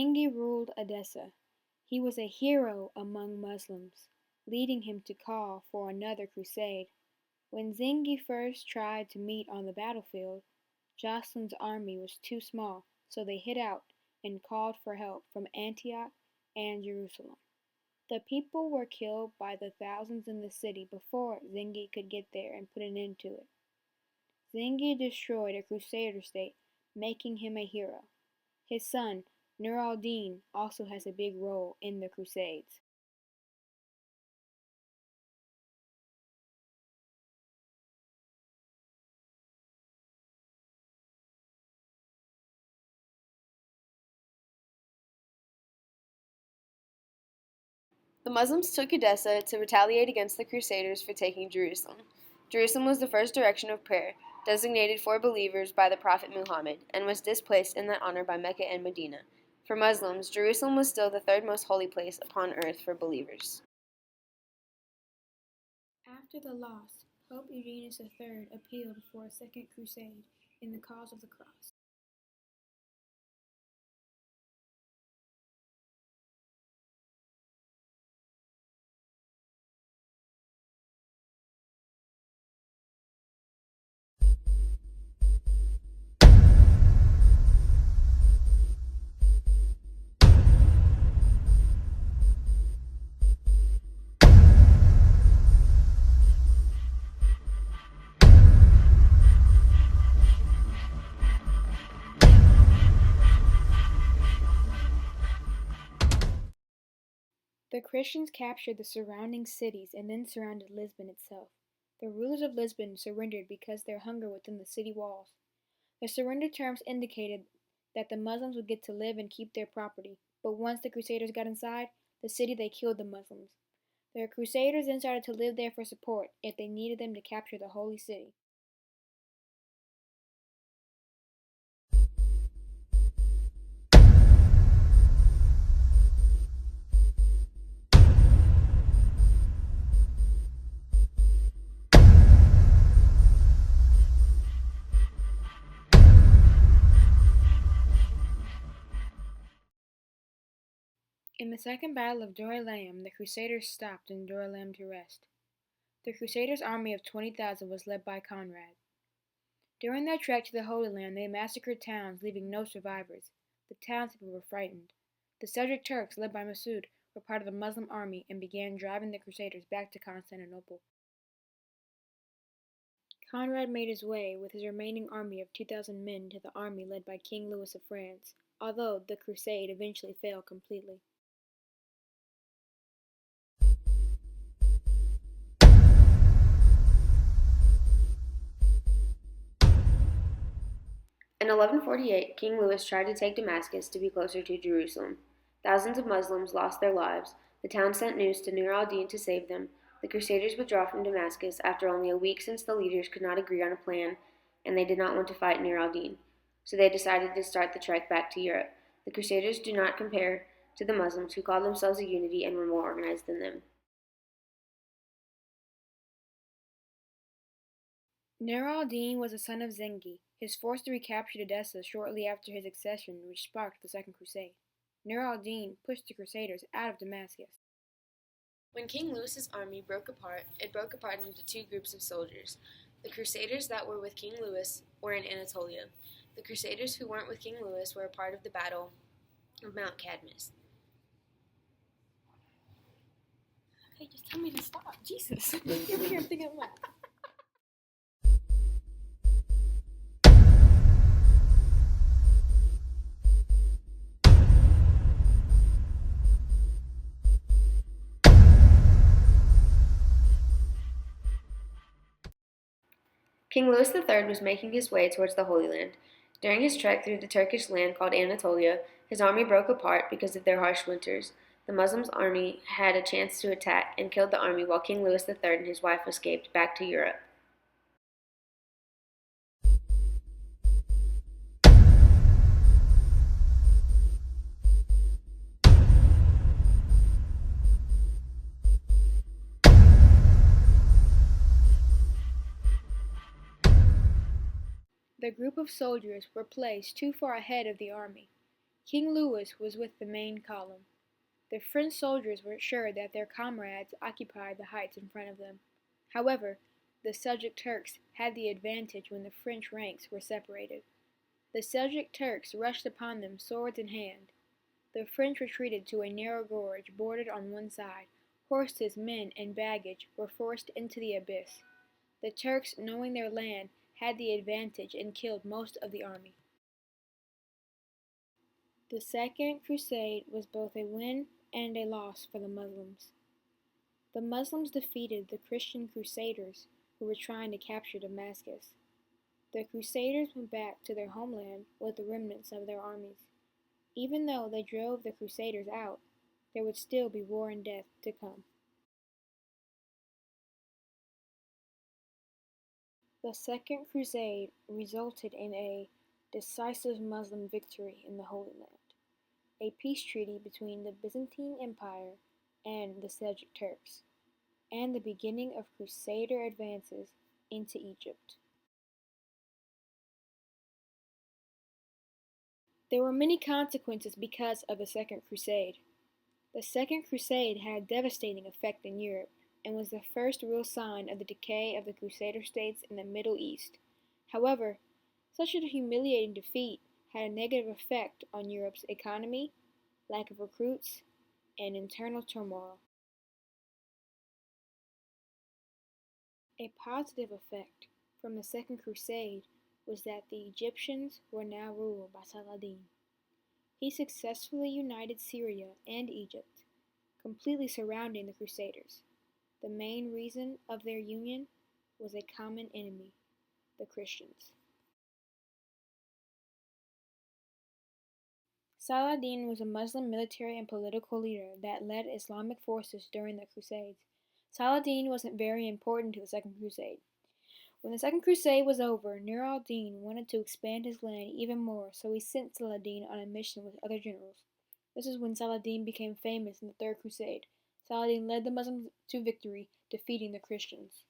Zengi ruled Edessa. He was a hero among Muslims, leading him to call for another crusade. When Zengi first tried to meet on the battlefield, Jocelyn's army was too small, so they hid out and called for help from Antioch and Jerusalem. The people were killed by the thousands in the city before Zengi could get there and put an end to it. Zengi destroyed a crusader state, making him a hero. His son, Nur al-Din, also has a big role in the Crusades. The Muslims took Edessa to retaliate against the Crusaders for taking Jerusalem. Jerusalem was the first direction of prayer, designated for believers by the Prophet Muhammad, and was displaced in that honor by Mecca and Medina. For Muslims, Jerusalem was still the third most holy place upon earth for believers. After the loss, Pope Eugenius III appealed for a second crusade in the cause of the cross. The Christians captured the surrounding cities and then surrounded Lisbon itself. The rulers of Lisbon surrendered because their hunger within the city walls. The surrender terms indicated that the Muslims would get to live and keep their property, but once the Crusaders got inside the city, they killed the Muslims. The Crusaders then started to live there for support if they needed them to capture the holy city. In the Second Battle of Dorylaeum, the Crusaders stopped in Dorylaeum to rest. The Crusaders' army of 20,000 was led by Conrad. During their trek to the Holy Land, they massacred towns, leaving no survivors. The townspeople were frightened. The Seljuk Turks, led by Masud, were part of the Muslim army and began driving the Crusaders back to Constantinople. Conrad made his way with his remaining army of 2,000 men to the army led by King Louis of France, although the crusade eventually failed completely. In 1148, King Louis tried to take Damascus to be closer to Jerusalem. Thousands of Muslims lost their lives. The town sent news to Nur al-Din to save them. The Crusaders withdrew from Damascus after only a week since the leaders could not agree on a plan, and they did not want to fight Nur al-Din. So they decided to start the trek back to Europe. The Crusaders do not compare to the Muslims, who called themselves a unity and were more organized than them. Nur al-Din was a son of Zengi. His force recaptured Edessa shortly after his accession, which sparked the Second Crusade. Nur al-Din pushed the Crusaders out of Damascus. When King Louis's army broke apart, it broke apart into two groups of soldiers. The Crusaders that were with King Louis were in Anatolia. The Crusaders who weren't with King Louis were a part of the Battle of Mount Cadmus. Okay, just tell me to stop. Jesus. You're over here thinking what? King Louis III was making his way towards the Holy Land. During his trek through the Turkish land called Anatolia, his army broke apart because of their harsh winters. The Muslims' army had a chance to attack and killed the army while King Louis III and his wife escaped back to Europe. The group of soldiers were placed too far ahead of the army. King Louis was with the main column. The French soldiers were sure that their comrades occupied the heights in front of them. However, the Seljuk Turks had the advantage when the French ranks were separated. The Seljuk Turks rushed upon them swords in hand. The French retreated to a narrow gorge bordered on one side. Horses, men, and baggage were forced into the abyss. The Turks, knowing their land, had the advantage and killed most of the army. The Second Crusade was both a win and a loss for the Muslims. The Muslims defeated the Christian Crusaders who were trying to capture Damascus. The Crusaders went back to their homeland with the remnants of their armies. Even though they drove the Crusaders out, there would still be war and death to come. The Second Crusade resulted in a decisive Muslim victory in the Holy Land, a peace treaty between the Byzantine Empire and the Seljuk Turks, and the beginning of Crusader advances into Egypt. There were many consequences because of the Second Crusade. The Second Crusade had a devastating effect in Europe and was the first real sign of the decay of the Crusader states in the Middle East. However, such a humiliating defeat had a negative effect on Europe's economy, lack of recruits, and internal turmoil. A positive effect from the Second Crusade was that the Egyptians were now ruled by Saladin. He successfully united Syria and Egypt, completely surrounding the Crusaders. The main reason of their union was a common enemy, the Christians. Saladin was a Muslim military and political leader that led Islamic forces during the Crusades. Saladin wasn't very important to the Second Crusade. When the Second Crusade was over, Nur al-Din wanted to expand his land even more, so he sent Saladin on a mission with other generals. This is when Saladin became famous in the Third Crusade. Saladin led the Muslims to victory, defeating the Christians.